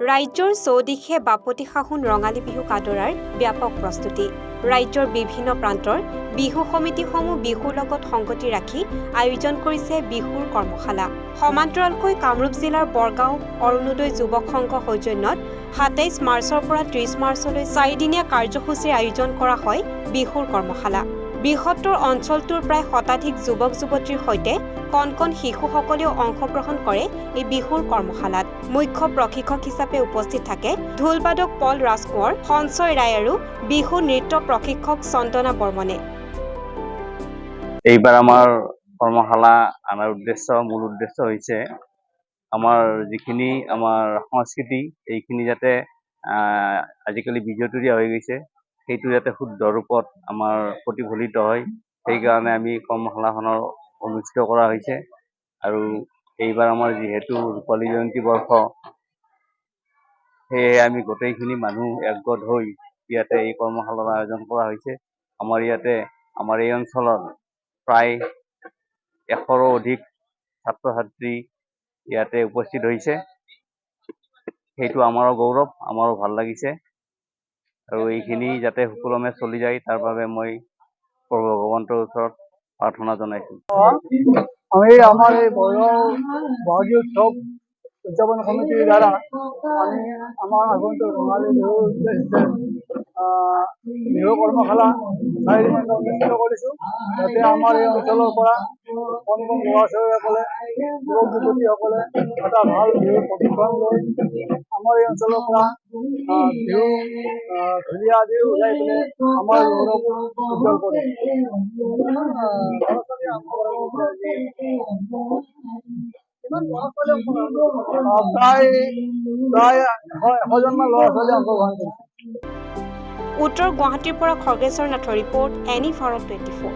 ৰাজ্যৰ চৌদিশে বাপতি সাহোন ৰঙালী বিহুক আদৰাৰ ব্যাপক প্ৰস্তুতি। ৰাজ্যৰ বিভিন্ন প্ৰান্তৰ বিহু সমিতিসমূহ বিহুৰ লগত সংগতি ৰাখি আয়োজন কৰিছে বিহুৰ কৰ্মশালা। সমান্তৰালকৈ কামৰূপ জিলাৰ বৰগাঁও অৰুণোদয় যুৱক সংঘ সৌজন্যত ২৭ মাৰ্চৰ পৰা ৩০ মাৰ্চলৈ ৪দিনীয়া কাৰ্যসূচীৰ আয়োজন কৰা হয় বিহুৰ কৰ্মশালা। বৃহত্তৰ অঞ্চলটোৰ প্ৰায় শতাধিক যুৱক যুৱতীৰ সৈতে কণ শিশুসকলেও অংশগ্ৰহণ কৰে এই বিহুৰ কৰ্মশালাত। মুখ্য প্ৰশিক্ষক হিচাপে উপস্থিত থাকে ঢোলবাদক পল ৰাজকোঁৱৰ, সঞ্চয় ৰায় আৰু বিহু নৃত্য প্ৰশিক্ষক চন্দনা বৰ্মনে। এইবাৰ আমাৰ কৰ্মশালা আনাৰ মূল উদ্দেশ্য হৈছে আমাৰ যিখিনি আমাৰ সংস্কৃতি এইখিনি যাতে আজিকালি বিজতৰীয়া হৈ গৈছে, সেইটো যাতে শুদ্ধ ৰূপত আমাৰ প্ৰতিফলিত হয়, সেইকাৰণে আমি কৰ্মশালাখনৰ অনুষ্ঠিত কৰা হৈছে। আৰু এইবাৰ আমাৰ যিহেতু ৰূপালী জয়ন্তী বৰ্ষ, সেয়ে আমি গোটেইখিনি মানুহ একগোট হৈ ইয়াতে এই কৰ্মশালাৰ আয়োজন কৰা হৈছে। আমাৰ এই অঞ্চলৰ প্ৰায় ১০০ৰো অধিক ছাত্ৰ ছাত্ৰী ইয়াতে উপস্থিত হৈছে। সেইটো আমাৰো গৌৰৱ, আমাৰো ভাল লাগিছে। আৰু এইখিনি যাতে সুকলমে চলি যায় তাৰ বাবে মই প্ৰভু ভগৱন্তৰ ওচৰত প্ৰাৰ্থনা জনাইছোঁ। আমি আমাৰ এই বহাগী উৎসৱ উদযাপন সমিতিৰ দ্বাৰা আমি আমাৰ আগন্তুক ৰঙালী বিহুৰ উদ্দেশ্যে বিহু কৰ্মশালা ৪ দিনকৈ অনুষ্ঠিত কৰিছোঁ। যাতে আমাৰ এই অঞ্চলৰ পৰা কণ ল'ৰা ছোৱালীসকলে, যুৱক যুৱতীসকলে এটা ভাল বিহুৰ প্ৰশিক্ষণ লৈ আমাৰ এই অঞ্চলৰ পৰা বিহু ঢুলীয়া আদি ওলাই পেলাই আমাৰ গৌৰৱ উজ্জ্বল কৰে। প্ৰায় ১০০জনমান ল'ৰা ছোৱালী অংশগ্ৰহণ কৰিছে। উত্তৰ গুৱাহাটীৰ পৰা খগেশ্বৰ নাথৰ ৰিপৰ্ট, এনি ভাৰত 24।